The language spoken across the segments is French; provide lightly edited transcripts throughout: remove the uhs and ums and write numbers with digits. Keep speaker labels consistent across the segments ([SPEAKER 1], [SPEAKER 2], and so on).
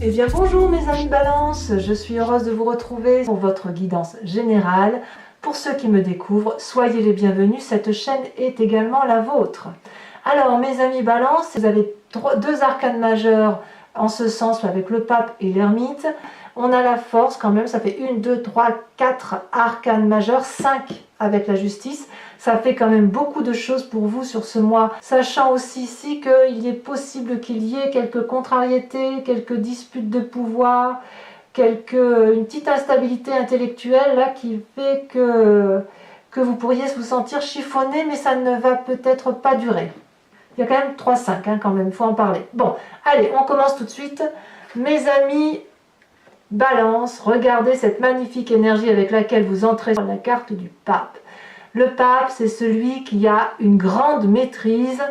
[SPEAKER 1] Eh bien bonjour mes amis Balance, je suis heureuse de vous retrouver pour votre guidance générale. Pour ceux qui me découvrent, soyez les bienvenus, cette chaîne est également la vôtre. Alors mes amis Balance, vous avez deux arcanes majeures en ce sens avec le pape et l'ermite. On a la force quand même, ça fait 1, 2, 3, 4 arcanes majeures, 5 avec la justice. Ça fait quand même beaucoup de choses pour vous sur ce mois, sachant aussi ici qu'il est possible qu'il y ait quelques contrariétés, quelques disputes de pouvoir, une petite instabilité intellectuelle là qui fait que vous pourriez vous sentir chiffonné, mais ça ne va peut-être pas durer. Il y a quand même 3-5 quand même, il faut en parler. Bon, allez, on commence tout de suite. Mes amis Balance, regardez cette magnifique énergie avec laquelle vous entrez sur la carte du pape. Le pape, c'est celui qui a une grande maîtrise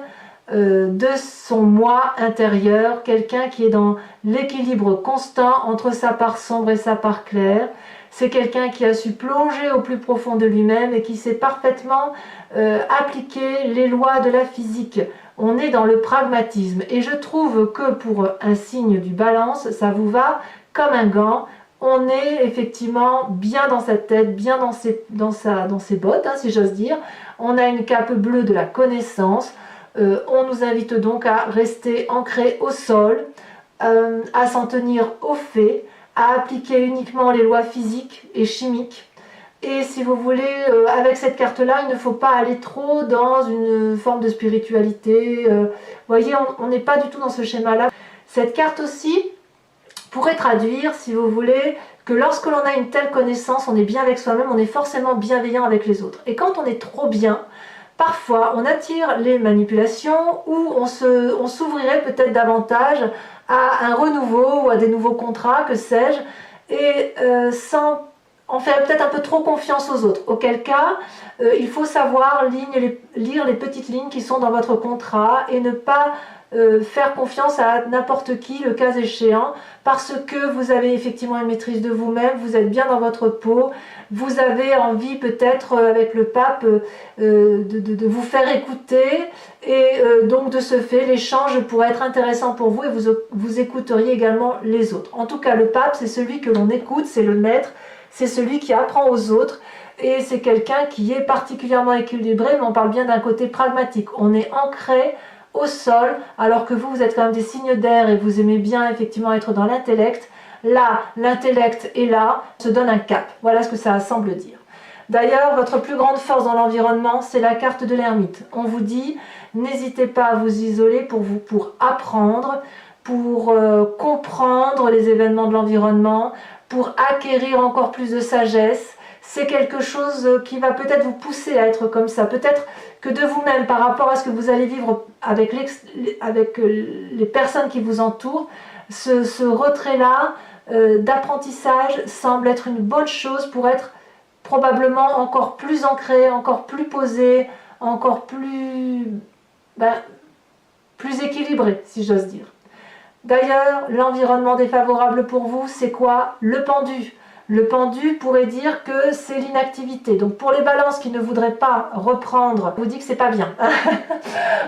[SPEAKER 1] de son moi intérieur, quelqu'un qui est dans l'équilibre constant entre sa part sombre et sa part claire. C'est quelqu'un qui a su plonger au plus profond de lui-même et qui sait parfaitement appliquer les lois de la physique. On est dans le pragmatisme et je trouve que pour un signe du Balance, ça vous va comme un gant. On est effectivement bien dans sa tête, bien dans ses bottes, si j'ose dire. On a une cape bleue de la connaissance. On nous invite donc à rester ancré au sol, à s'en tenir aux faits, à appliquer uniquement les lois physiques et chimiques. Et si vous voulez, avec cette carte-là, il ne faut pas aller trop dans une forme de spiritualité. Vous voyez, on n'est pas du tout dans ce schéma-là. Cette carte aussi pourrait traduire, si vous voulez, que lorsque l'on a une telle connaissance, on est bien avec soi-même, on est forcément bienveillant avec les autres. Et quand on est trop bien, parfois on attire les manipulations ou on s'ouvrirait peut-être davantage à un renouveau ou à des nouveaux contrats, que sais-je, et on fait peut-être un peu trop confiance aux autres. Auquel cas, il faut savoir lire les petites lignes qui sont dans votre contrat et ne pas faire confiance à n'importe qui, le cas échéant, parce que vous avez effectivement une maîtrise de vous-même, vous êtes bien dans votre peau, vous avez envie peut-être avec le pape de vous faire écouter, et donc de ce fait l'échange pourrait être intéressant pour vous et vous écouteriez également les autres. En tout cas, le pape, c'est celui que l'on écoute, c'est le maître, c'est celui qui apprend aux autres, et c'est quelqu'un qui est particulièrement équilibré, mais on parle bien d'un côté pragmatique. On est ancré au sol, alors que vous êtes quand même des signes d'air et vous aimez bien effectivement être dans l'intellect. Là, l'intellect est là, on se donne un cap. Voilà ce que ça semble dire. D'ailleurs, votre plus grande force dans l'environnement, c'est la carte de l'ermite. On vous dit, n'hésitez pas à vous isoler pour apprendre, pour comprendre les événements de l'environnement, pour acquérir encore plus de sagesse. C'est quelque chose qui va peut-être vous pousser à être comme ça. Peut-être que de vous-même, par rapport à ce que vous allez vivre avec les personnes qui vous entourent, ce retrait-là d'apprentissage semble être une bonne chose pour être probablement encore plus ancré, encore plus posé, encore plus équilibré, si j'ose dire. D'ailleurs, l'environnement défavorable pour vous, c'est quoi? Le pendu. Le pendu pourrait dire que c'est l'inactivité. Donc pour les balances qui ne voudraient pas reprendre, je vous dis que c'est pas bien.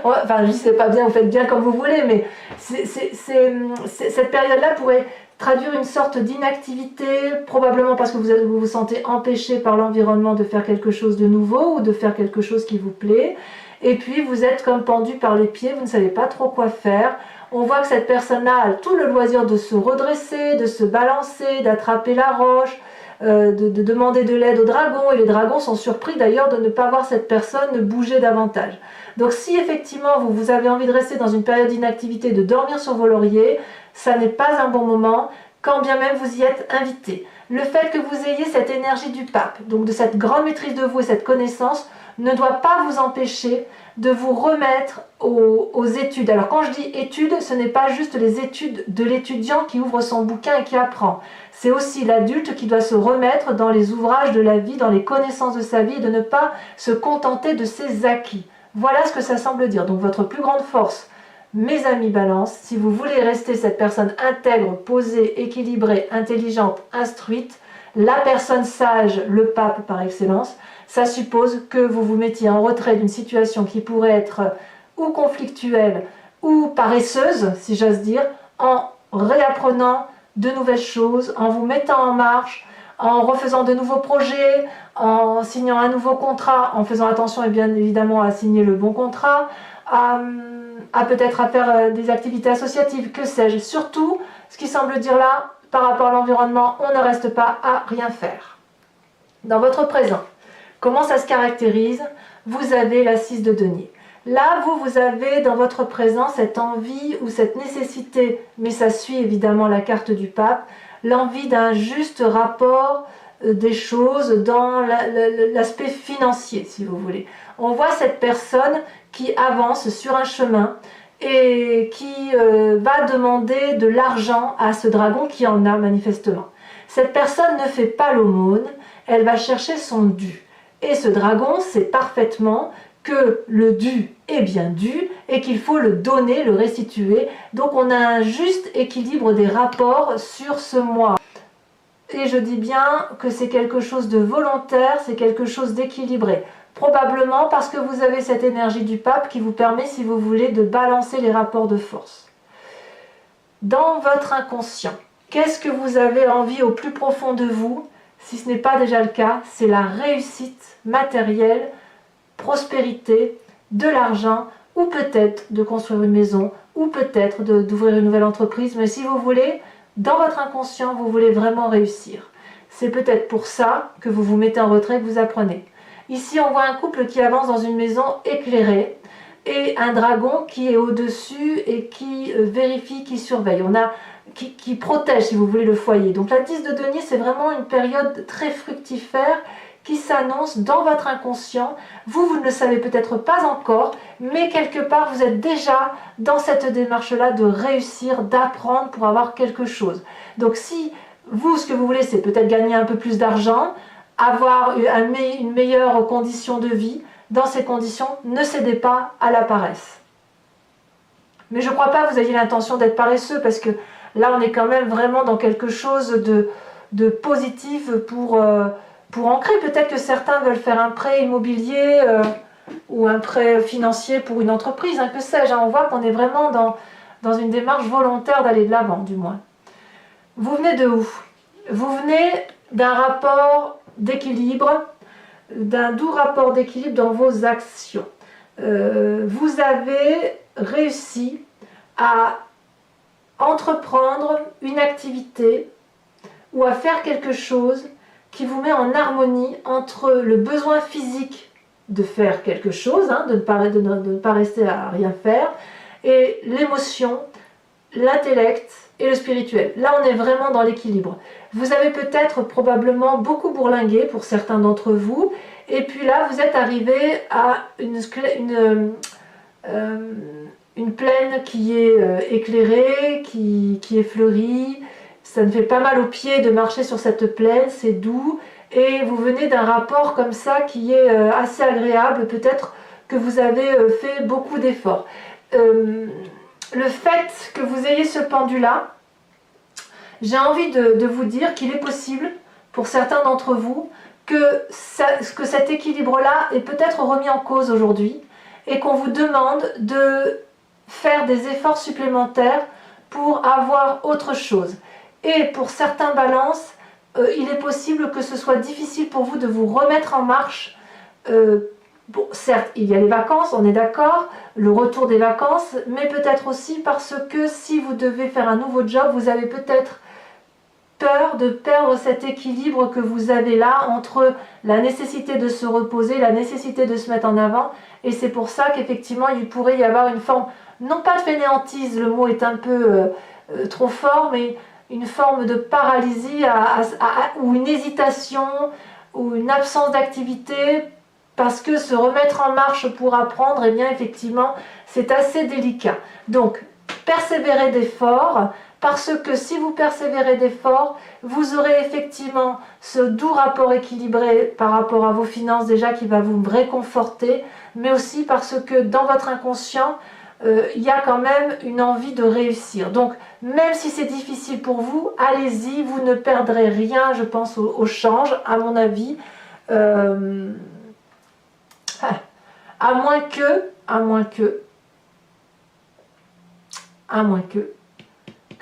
[SPEAKER 1] Enfin, je dis c'est pas bien, vous faites bien comme vous voulez, mais cette période-là pourrait traduire une sorte d'inactivité, probablement parce que vous vous sentez empêché par l'environnement de faire quelque chose de nouveau ou de faire quelque chose qui vous plaît. Et puis vous êtes comme pendu par les pieds, vous ne savez pas trop quoi faire. On voit que cette personne-là a tout le loisir de se redresser, de se balancer, d'attraper la roche, de demander de l'aide aux dragons. Et les dragons sont surpris d'ailleurs de ne pas voir cette personne bouger davantage. Donc si effectivement vous avez envie de rester dans une période d'inactivité, de dormir sur vos lauriers, ça n'est pas un bon moment, quand bien même vous y êtes invité. Le fait que vous ayez cette énergie du pape, donc de cette grande maîtrise de vous et cette connaissance, ne doit pas vous empêcher de vous remettre aux études. Alors quand je dis études, ce n'est pas juste les études de l'étudiant qui ouvre son bouquin et qui apprend. C'est aussi l'adulte qui doit se remettre dans les ouvrages de la vie, dans les connaissances de sa vie, et de ne pas se contenter de ses acquis. Voilà ce que ça semble dire. Donc votre plus grande force, mes amis Balance, si vous voulez rester cette personne intègre, posée, équilibrée, intelligente, instruite, la personne sage, le pape par excellence, ça suppose que vous vous mettiez en retrait d'une situation qui pourrait être ou conflictuelle ou paresseuse, si j'ose dire, en réapprenant de nouvelles choses, en vous mettant en marche, en refaisant de nouveaux projets, en signant un nouveau contrat, en faisant attention et bien évidemment à signer le bon contrat, à peut-être à faire des activités associatives, que sais-je. Surtout, ce qui semble dire là, par rapport à l'environnement, on ne reste pas à rien faire. Dans votre présent, comment ça se caractérise? Vous avez la 6 de denier. Là, vous avez dans votre présent cette envie ou cette nécessité, mais ça suit évidemment la carte du pape, l'envie d'un juste rapport des choses dans l'aspect financier, si vous voulez. On voit cette personne qui avance sur un chemin et qui va demander de l'argent à ce dragon qui en a manifestement. Cette personne ne fait pas l'aumône, elle va chercher son dû. Et ce dragon sait parfaitement que le dû est bien dû et qu'il faut le donner, le restituer. Donc on a un juste équilibre des rapports sur ce mois. Et je dis bien que c'est quelque chose de volontaire, c'est quelque chose d'équilibré. Probablement parce que vous avez cette énergie du pape qui vous permet, si vous voulez, de balancer les rapports de force. Dans votre inconscient, qu'est-ce que vous avez envie au plus profond de vous? Si ce n'est pas déjà le cas, c'est la réussite matérielle, prospérité, de l'argent, ou peut-être de construire une maison, ou peut-être d'ouvrir une nouvelle entreprise. Mais si vous voulez, dans votre inconscient, vous voulez vraiment réussir. C'est peut-être pour ça que vous vous mettez en retrait, que vous apprenez. Ici, on voit un couple qui avance dans une maison éclairée et un dragon qui est au-dessus et qui vérifie, qui surveille. On a qui protège, si vous voulez, le foyer. Donc la 10 de denier, c'est vraiment une période très fructifère qui s'annonce dans votre inconscient. Vous ne le savez peut-être pas encore, mais quelque part, vous êtes déjà dans cette démarche-là de réussir, d'apprendre pour avoir quelque chose. Donc si vous, ce que vous voulez, c'est peut-être gagner un peu plus d'argent, avoir une meilleure condition de vie, dans ces conditions, ne cédez pas à la paresse. Mais je ne crois pas que vous ayez l'intention d'être paresseux, parce que là, on est quand même vraiment dans quelque chose de positif pour ancrer. Peut-être que certains veulent faire un prêt immobilier ou un prêt financier pour une entreprise, que sais-je. On voit qu'on est vraiment dans une démarche volontaire d'aller de l'avant, du moins. Vous venez de où? Vous venez d'un rapport d'équilibre, d'un doux rapport d'équilibre dans vos actions. Vous avez réussi à entreprendre une activité ou à faire quelque chose qui vous met en harmonie entre le besoin physique de faire quelque chose, de ne pas rester à rien faire, et l'émotion, l'intellect et le spirituel. Là, on est vraiment dans l'équilibre. Vous avez peut-être probablement beaucoup bourlingué pour certains d'entre vous, et puis là, vous êtes arrivé à une plaine qui est éclairée, qui est fleurie. Ça ne fait pas mal aux pieds de marcher sur cette plaine, c'est doux. Et vous venez d'un rapport comme ça qui est assez agréable. Peut-être que vous avez fait beaucoup d'efforts. Le fait que vous ayez ce pendu-là, j'ai envie de vous dire qu'il est possible, pour certains d'entre vous, que cet équilibre-là est peut-être remis en cause aujourd'hui et qu'on vous demande de faire des efforts supplémentaires pour avoir autre chose. Et pour certains balances, il est possible que ce soit difficile pour vous de vous remettre en marche. Bon, certes, il y a les vacances, on est d'accord, le retour des vacances, mais peut-être aussi parce que si vous devez faire un nouveau job, vous avez peut-être peur de perdre cet équilibre que vous avez là entre la nécessité de se reposer, la nécessité de se mettre en avant, et c'est pour ça qu'effectivement il pourrait y avoir une forme, non pas de fainéantise, le mot est un peu trop fort, mais une forme de paralysie ou une hésitation ou une absence d'activité, parce que se remettre en marche pour apprendre, eh bien effectivement c'est assez délicat. Donc persévérez d'efforts, parce que si vous persévérez d'efforts, vous aurez effectivement ce doux rapport équilibré par rapport à vos finances déjà qui va vous réconforter, mais aussi parce que dans votre inconscient, il y a quand même une envie de réussir. Donc même si c'est difficile pour vous, allez-y, vous ne perdrez rien, je pense, au change, à mon avis. À moins que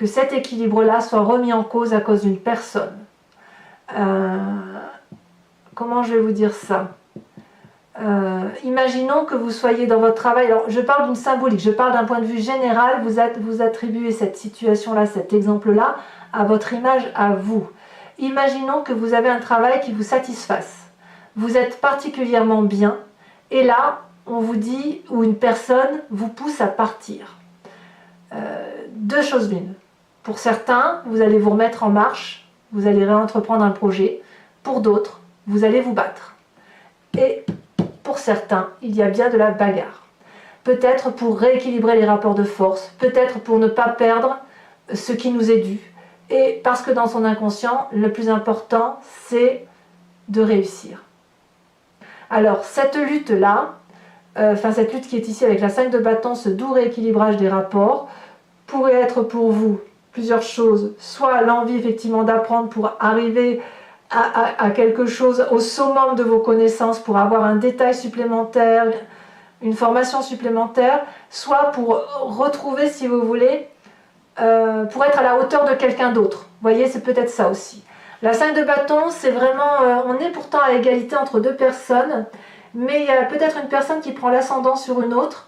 [SPEAKER 1] que cet équilibre-là soit remis en cause à cause d'une personne. Comment je vais vous dire ça? Imaginons que vous soyez dans votre travail, alors je parle d'une symbolique, je parle d'un point de vue général, vous attribuez cette situation-là, cet exemple-là, à votre image, à vous. Imaginons que vous avez un travail qui vous satisfasse, vous êtes particulièrement bien, et là, on vous dit, ou une personne vous pousse à partir. Deux choses l'une. Pour certains, vous allez vous remettre en marche, vous allez réentreprendre un projet. Pour d'autres, vous allez vous battre. Et pour certains, il y a bien de la bagarre. Peut-être pour rééquilibrer les rapports de force, peut-être pour ne pas perdre ce qui nous est dû. Et parce que dans son inconscient, le plus important, c'est de réussir. Alors, cette lutte-là, cette lutte qui est ici avec la 5 de bâton, ce doux rééquilibrage des rapports, pourrait être pour vous plusieurs choses. Soit l'envie effectivement d'apprendre pour arriver à quelque chose au summum de vos connaissances, pour avoir un détail supplémentaire, une formation supplémentaire, soit pour retrouver, si vous voulez, pour être à la hauteur de quelqu'un d'autre. Vous voyez, c'est peut-être ça aussi. La 5 de bâton, c'est vraiment, on est pourtant à égalité entre deux personnes, mais il y a peut-être une personne qui prend l'ascendant sur une autre,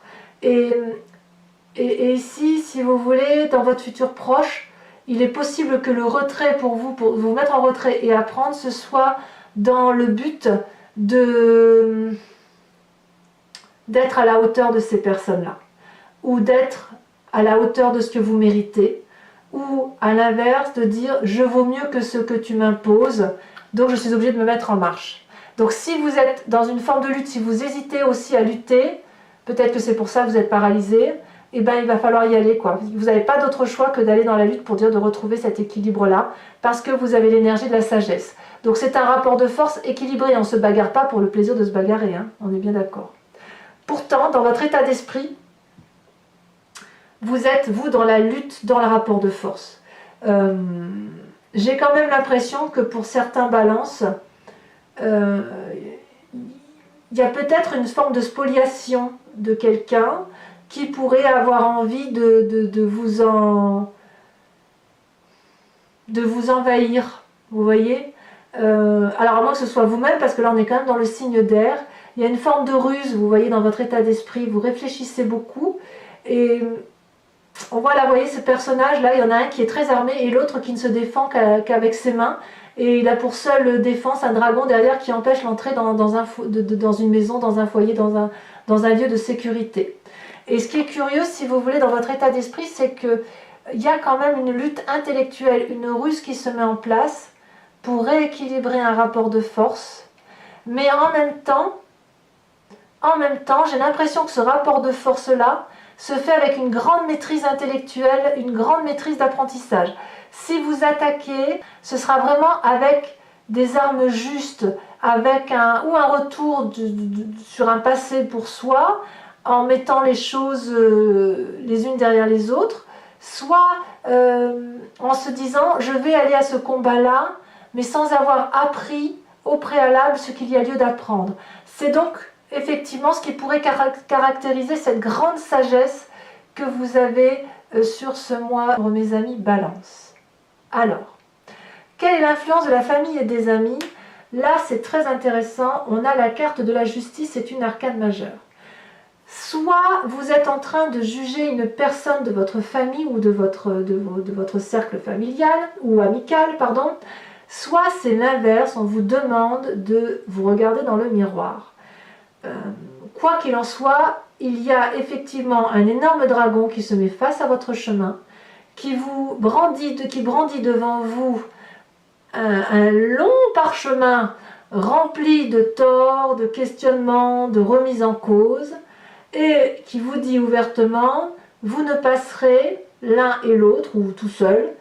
[SPEAKER 1] et ici, si vous voulez, dans votre futur proche, il est possible que le retrait pour vous mettre en retrait et apprendre, ce soit dans le but d'être à la hauteur de ces personnes-là, ou d'être à la hauteur de ce que vous méritez, ou à l'inverse, de dire « je vaux mieux que ce que tu m'imposes, donc je suis obligé de me mettre en marche ». Donc si vous êtes dans une forme de lutte, si vous hésitez aussi à lutter, peut-être que c'est pour ça que vous êtes paralysé, eh ben, il va falloir y aller, quoi. Vous n'avez pas d'autre choix que d'aller dans la lutte pour dire de retrouver cet équilibre-là, parce que vous avez l'énergie de la sagesse. Donc c'est un rapport de force équilibré, on ne se bagarre pas pour le plaisir de se bagarrer, hein. On est bien d'accord. Pourtant, dans votre état d'esprit, vous êtes, vous, dans la lutte, dans le rapport de force. J'ai quand même l'impression que pour certains balances, il y a peut-être une forme de spoliation de quelqu'un qui pourrait avoir envie de vous envahir, vous voyez. Alors à moins que ce soit vous-même, parce que là on est quand même dans le signe d'air, il y a une forme de ruse, vous voyez, dans votre état d'esprit, vous réfléchissez beaucoup, et on voit là, vous voyez, ce personnage-là, il y en a un qui est très armé, et l'autre qui ne se défend qu'avec ses mains, et il a pour seule défense un dragon derrière qui empêche l'entrée dans une maison, dans un foyer, dans un lieu de sécurité. Et ce qui est curieux, si vous voulez, dans votre état d'esprit, c'est qu'il y a quand même une lutte intellectuelle, une ruse qui se met en place pour rééquilibrer un rapport de force. Mais en même temps, j'ai l'impression que ce rapport de force-là se fait avec une grande maîtrise intellectuelle, une grande maîtrise d'apprentissage. Si vous attaquez, ce sera vraiment avec des armes justes, avec un retour sur un passé pour soi, en mettant les choses les unes derrière les autres, soit en se disant je vais aller à ce combat-là, mais sans avoir appris au préalable ce qu'il y a lieu d'apprendre. C'est donc effectivement ce qui pourrait caractériser cette grande sagesse que vous avez sur ce mois, mes amis Balance. Alors, quelle est l'influence de la famille et des amis? Là, c'est très intéressant. On a la carte de la justice, c'est une arcane majeure. Soit vous êtes en train de juger une personne de votre famille ou de votre cercle familial ou amical, pardon, soit c'est l'inverse, on vous demande de vous regarder dans le miroir. Quoi qu'il en soit, il y a effectivement un énorme dragon qui se met face à votre chemin, qui brandit devant vous un long parchemin rempli de torts, de questionnements, de remises en cause, et qui vous dit ouvertement, vous ne passerez l'un et l'autre, ou tout seul,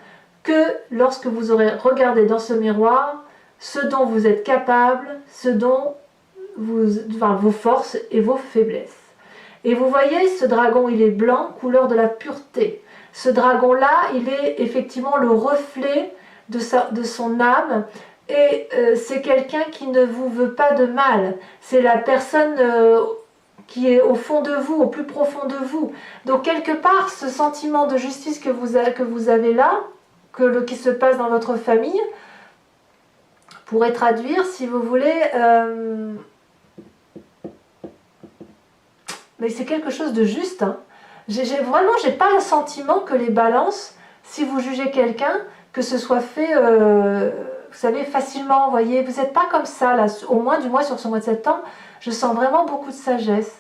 [SPEAKER 1] que lorsque vous aurez regardé dans ce miroir ce dont vous êtes capable, vos forces et vos faiblesses. Et vous voyez, ce dragon, il est blanc, couleur de la pureté. Ce dragon-là, il est effectivement le reflet de son âme, et c'est quelqu'un qui ne vous veut pas de mal. C'est la personne qui est au fond de vous, au plus profond de vous. Donc quelque part, ce sentiment de justice que vous avez là, qui se passe dans votre famille, pourrait traduire, si vous voulez, mais c'est quelque chose de juste. Hein. Vraiment, j'ai pas le sentiment que les balances, si vous jugez quelqu'un, que ce soit fait, vous savez, facilement, vous voyez, vous n'êtes pas comme ça, là, au moins du moins sur ce mois de septembre, je sens vraiment beaucoup de sagesse.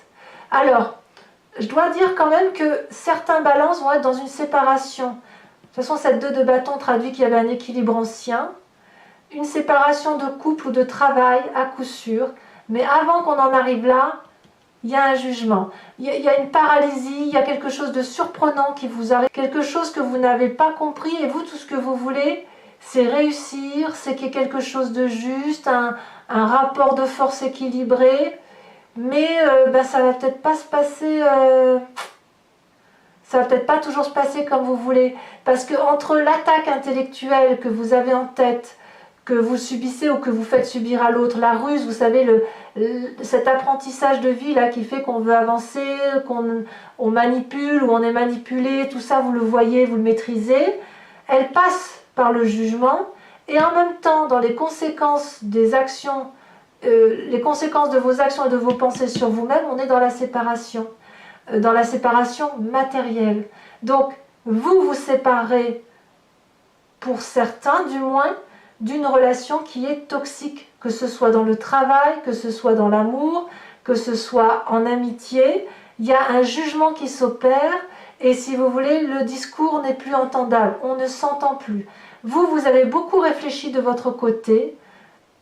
[SPEAKER 1] Alors, je dois dire quand même que certains balances vont être dans une séparation. De toute façon, cette 2 de bâton traduit qu'il y avait un équilibre ancien, une séparation de couple ou de travail à coup sûr, mais avant qu'on en arrive là, il y a un jugement, il y a une paralysie, il y a quelque chose de surprenant qui vous arrive, quelque chose que vous n'avez pas compris, et vous, tout ce que vous voulez, c'est réussir, c'est qu'il y ait quelque chose de juste, un rapport de force équilibré, mais ça va peut-être pas se passer, ça va peut-être pas toujours se passer comme vous voulez, parce que entre l'attaque intellectuelle que vous avez en tête, que vous subissez ou que vous faites subir à l'autre, la ruse, vous savez, cet apprentissage de vie là qui fait qu'on veut avancer, qu'on manipule ou on est manipulé, tout ça vous le voyez, vous le maîtrisez, elle passe par le jugement, et en même temps dans les conséquences des actions, les conséquences de vos actions et de vos pensées sur vous-même, on est dans la séparation matérielle. Donc vous vous séparez, pour certains du moins, d'une relation qui est toxique, que ce soit dans le travail, que ce soit dans l'amour, que ce soit en amitié. Il y a un jugement qui s'opère, et si vous voulez, le discours n'est plus entendable, on ne s'entend plus. Vous avez beaucoup réfléchi de votre côté,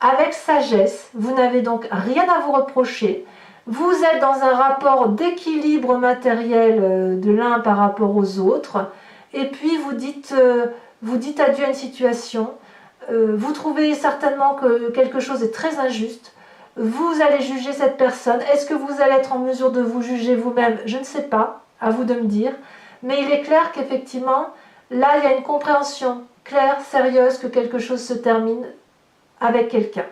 [SPEAKER 1] avec sagesse, vous n'avez donc rien à vous reprocher, vous êtes dans un rapport d'équilibre matériel de l'un par rapport aux autres, et puis vous dites adieu à une situation. Vous trouvez certainement que quelque chose est très injuste, vous allez juger cette personne. Est-ce que vous allez être en mesure de vous juger vous-même? Je ne sais pas, à vous de me dire. Mais il est clair qu'effectivement, là, il y a une compréhension claire, sérieuse, que quelque chose se termine avec quelqu'un,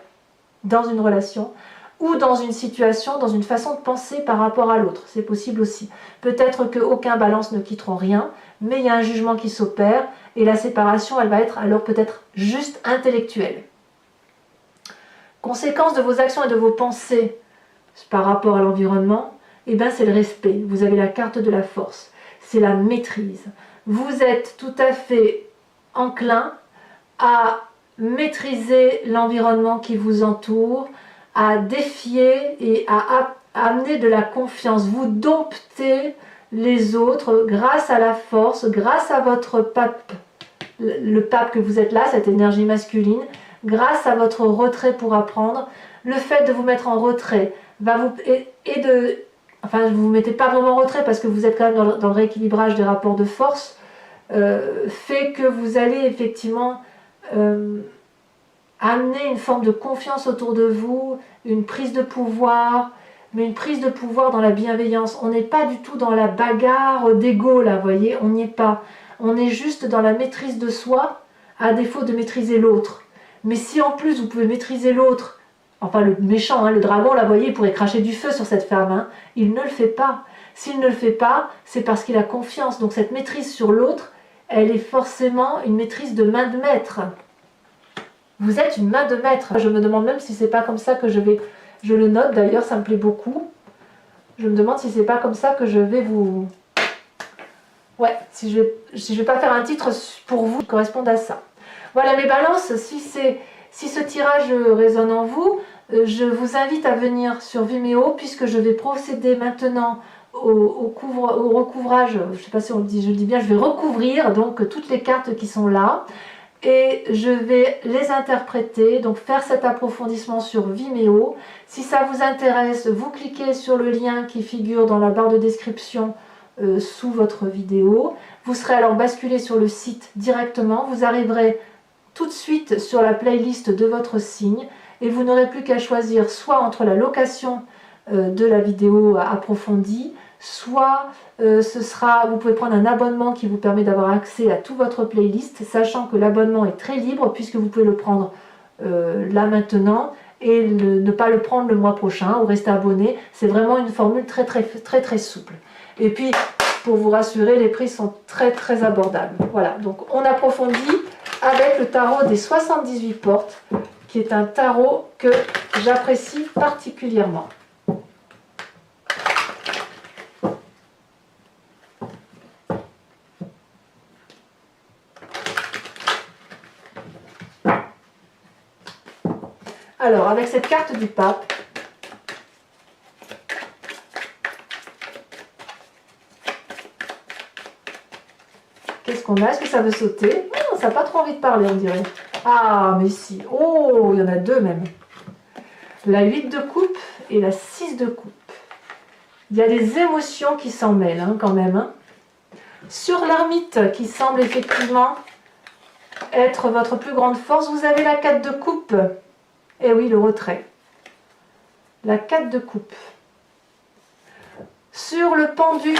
[SPEAKER 1] dans une relation, ou dans une situation, dans une façon de penser par rapport à l'autre. C'est possible aussi. Peut-être qu'aucun balance ne quitteront rien, mais il y a un jugement qui s'opère, et la séparation, elle va être alors peut-être juste intellectuelle. Conséquence de vos actions et de vos pensées par rapport à l'environnement, eh bien c'est le respect. Vous avez la carte de la force, c'est la maîtrise. Vous êtes tout à fait enclin à maîtriser l'environnement qui vous entoure, à défier et à amener de la confiance. Vous domptez les autres grâce à la force, grâce à votre pape, le pape que vous êtes là, cette énergie masculine, grâce à votre retrait pour apprendre. Le fait de vous mettre en retrait va vous enfin vous ne vous mettez pas vraiment en retrait parce que vous êtes quand même dans le rééquilibrage des rapports de force, fait que vous allez effectivement amener une forme de confiance autour de vous, une prise de pouvoir, mais une prise de pouvoir dans la bienveillance. On n'est pas du tout dans la bagarre d'ego là, vous voyez, on n'y est pas. On est juste dans la maîtrise de soi, à défaut de maîtriser l'autre. Mais si en plus vous pouvez maîtriser l'autre, enfin le méchant, hein, le dragon, là, vous voyez, il pourrait cracher du feu sur cette femme, hein, il ne le fait pas. S'il ne le fait pas, c'est parce qu'il a confiance. Donc cette maîtrise sur l'autre, elle est forcément une maîtrise de main de maître. Vous êtes une main de maître. Je me demande même si c'est pas comme ça que je le note d'ailleurs, ça me plaît beaucoup. Je me demande si c'est pas comme ça que je vais vous... Ouais, si je vais pas faire un titre pour vous qui corresponde à ça. Voilà mes balances, si ce tirage résonne en vous, je vous invite à venir sur Vimeo puisque je vais procéder maintenant au recouvrage, je ne sais pas si on le dit, je le dis bien, je vais recouvrir donc toutes les cartes qui sont là. Et je vais les interpréter, donc faire cet approfondissement sur Vimeo. Si ça vous intéresse, vous cliquez sur le lien qui figure dans la barre de description sous votre vidéo. Vous serez alors basculé sur le site directement. Vous arriverez tout de suite sur la playlist de votre signe et vous n'aurez plus qu'à choisir soit entre la location de la vidéo approfondie, soit vous pouvez prendre un abonnement qui vous permet d'avoir accès à toute votre playlist, sachant que l'abonnement est très libre puisque vous pouvez le prendre là maintenant et ne pas le prendre le mois prochain ou rester abonné. C'est vraiment une formule très souple. Et puis, pour vous rassurer, les prix sont très abordables. Voilà, donc on approfondit avec le tarot des 78 portes, qui est un tarot que j'apprécie particulièrement. Alors, avec cette carte du pape, qu'est-ce qu'on a? Est-ce que ça veut sauter? Oh, ça n'a pas trop envie de parler, on dirait. Ah, mais si. Oh, il y en a deux même. La 8 de coupe et la 6 de coupe. Il y a des émotions qui s'en mêlent, hein, quand même. Hein. Sur l'ermite, qui semble effectivement être votre plus grande force, vous avez la 4 de coupe. Et oui, le retrait. La 4 de coupe. Sur le pendu,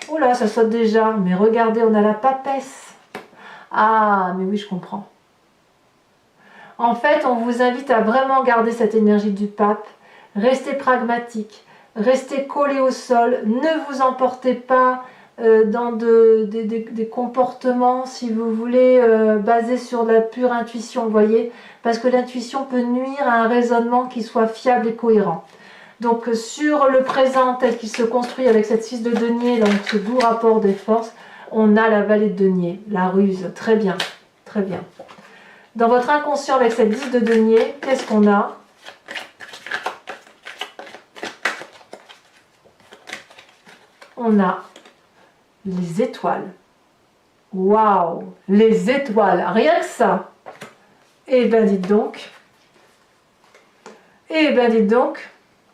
[SPEAKER 1] oh là, ça saute déjà, mais regardez, on a la papesse. Ah, mais oui, je comprends. En fait, on vous invite à vraiment garder cette énergie du pape. Restez pragmatique, restez collé au sol, ne vous emportez pas dans des comportements, si vous voulez, basés sur la pure intuition, vous voyez, parce que l'intuition peut nuire à un raisonnement qui soit fiable et cohérent. Donc sur le présent tel qu'il se construit avec cette 6 de denier, donc ce doux rapport des forces, on a la vallée de denier, la ruse, très bien, très bien. Dans votre inconscient avec cette 10 de denier, qu'est-ce qu'on a? On a les étoiles. Waouh, les étoiles, rien que ça. Eh bien dites donc,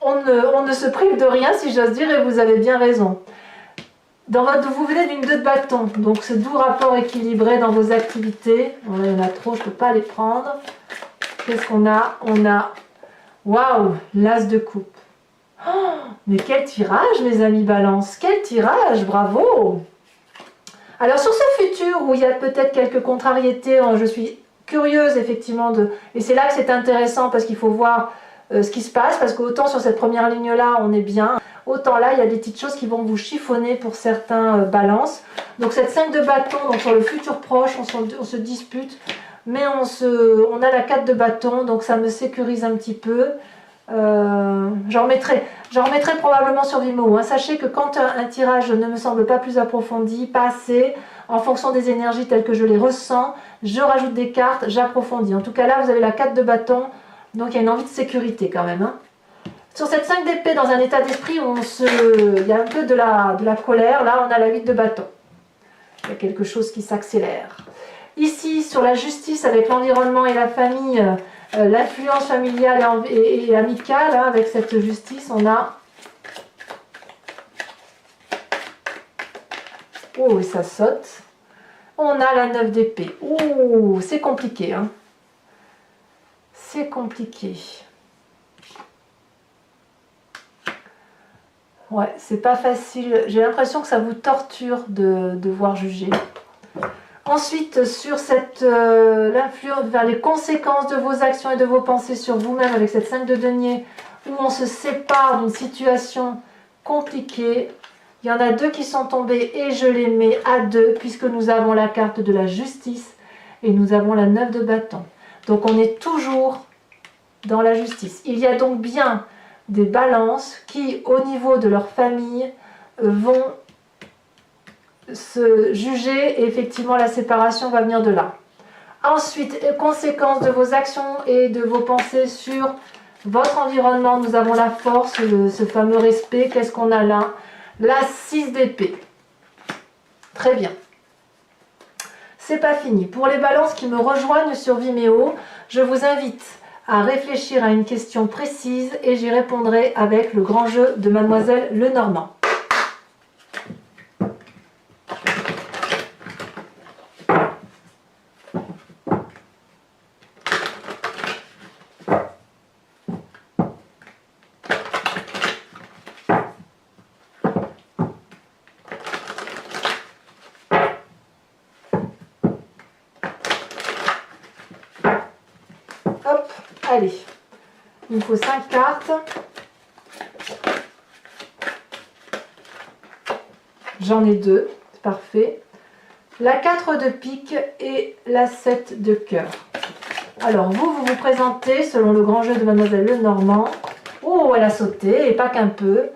[SPEAKER 1] on ne se prive de rien si j'ose dire et vous avez bien raison. Vous venez d'une 2 de bâton, donc ce doux rapport équilibré dans vos activités. Il y en a trop, je ne peux pas les prendre. Qu'est-ce qu'on a? On a, waouh, l'as de coupe. Oh, mais quel tirage, mes amis balance, quel tirage, bravo! Alors sur ce futur où il y a peut-être quelques contrariétés, je suis curieuse effectivement et c'est là que c'est intéressant parce qu'il faut voir ce qui se passe, parce qu'autant sur cette première ligne-là, on est bien, autant là, il y a des petites choses qui vont vous chiffonner pour certains balances. Donc cette 5 de bâton, donc sur le futur proche, on se dispute, mais on a la 4 de bâton, donc ça me sécurise un petit peu. J'en remettrai probablement sur Vimeo. Hein. Sachez que quand un tirage ne me semble pas plus approfondi, pas assez, en fonction des énergies telles que je les ressens, je rajoute des cartes, j'approfondis. En tout cas là, vous avez la 4 de bâton. Donc il y a une envie de sécurité quand même. Hein. Sur cette 5 d'épée, dans un état d'esprit où il y a un peu de la colère, là on a la 8 de bâton. Il y a quelque chose qui s'accélère. Ici, sur la justice avec l'environnement et la famille, l'influence familiale et amicale, hein, avec cette justice, on a... Oh, et ça saute. On a la 9 d'épée. Oh, c'est compliqué, hein. C'est compliqué. Ouais, c'est pas facile. J'ai l'impression que ça vous torture de devoir juger. Ensuite, sur l'influence vers les conséquences de vos actions et de vos pensées sur vous-même avec cette 5 de denier, où on se sépare d'une situation compliquée. Il y en a 2 qui sont tombés et je les mets à 2 puisque nous avons la carte de la justice et nous avons la 9 de bâton. Donc on est toujours dans la justice. Il y a donc bien des balances qui, au niveau de leur famille, vont se juger et effectivement la séparation va venir de là. Ensuite, conséquences de vos actions et de vos pensées sur votre environnement, nous avons la force, ce fameux respect. Qu'est-ce qu'on a là? La 6 d'épée. Très bien. C'est pas fini. Pour les balances qui me rejoignent sur Vimeo, je vous invite à réfléchir à une question précise et j'y répondrai avec le grand jeu de Mademoiselle Lenormand. Hop, allez. Il me faut 5 cartes. J'en ai 2, c'est parfait. La 4 de pique et la 7 de cœur. Alors vous vous présentez selon le grand jeu de Mademoiselle Lenormand. Oh, elle a sauté, et pas qu'un peu.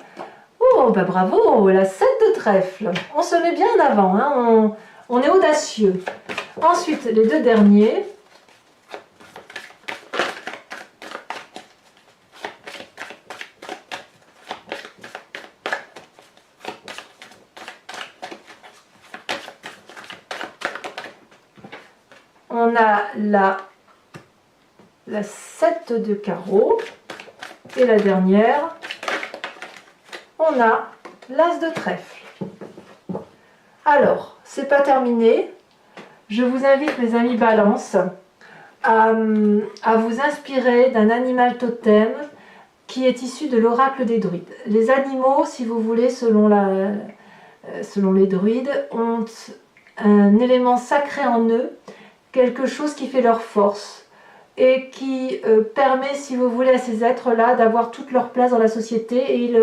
[SPEAKER 1] Oh, bah bravo, la 7 de trèfle. On se met bien en avant, hein, on est audacieux. Ensuite, les 2 derniers. On a la 7 de carreau. Et la dernière, on a l'as de trèfle. Alors, c'est pas terminé. Je vous invite, mes amis Balance, à vous inspirer d'un animal totem qui est issu de l'oracle des druides. Les animaux, si vous voulez, selon les druides, ont un élément sacré en eux, quelque chose qui fait leur force et qui permet, si vous voulez, à ces êtres-là d'avoir toute leur place dans la société et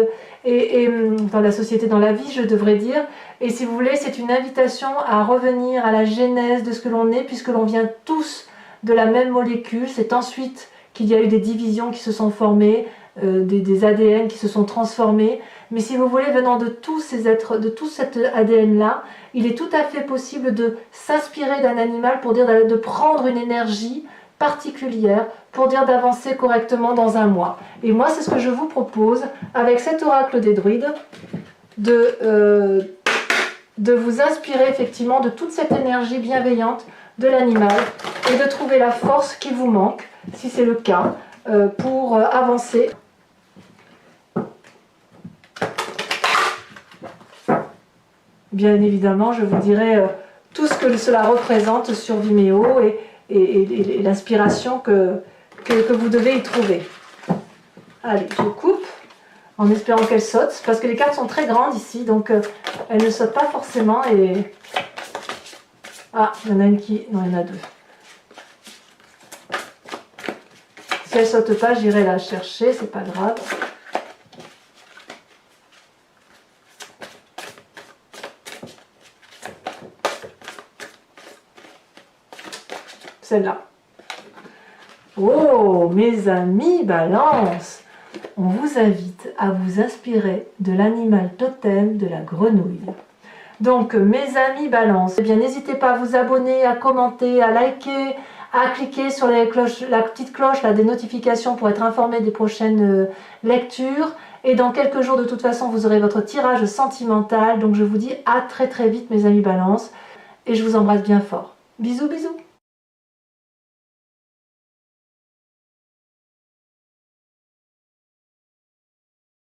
[SPEAKER 1] dans la société, dans la vie, je devrais dire. Et si vous voulez, c'est une invitation à revenir à la genèse de ce que l'on est, puisque l'on vient tous de la même molécule. C'est ensuite qu'il y a eu des divisions qui se sont formées, des ADN qui se sont transformés. Mais si vous voulez, venant de tous ces êtres, de tout cet ADN-là, il est tout à fait possible de s'inspirer d'un animal pour dire de prendre une énergie particulière pour dire d'avancer correctement dans un mois. Et moi, c'est ce que je vous propose avec cet oracle des druides, de vous inspirer effectivement de toute cette énergie bienveillante de l'animal et de trouver la force qui vous manque, si c'est le cas, pour avancer. Bien évidemment, je vous dirai tout ce que cela représente sur Vimeo et l'inspiration que vous devez y trouver. Allez, je coupe en espérant qu'elle saute, parce que les cartes sont très grandes ici, donc elles ne sautent pas forcément. Et ah, il y en a une qui... Non, il y en a 2. Si elle ne saute pas, j'irai la chercher, c'est pas grave. Celle-là. Oh, mes amis Balance, on vous invite à vous inspirer de l'animal totem de la grenouille. Donc, mes amis Balance, eh bien, n'hésitez pas à vous abonner, à commenter, à liker, à cliquer sur la petite cloche là, des notifications pour être informé des prochaines lectures. Et dans quelques jours, de toute façon, vous aurez votre tirage sentimental. Donc, je vous dis à très très vite, mes amis Balance. Et je vous embrasse bien fort. Bisous, bisous.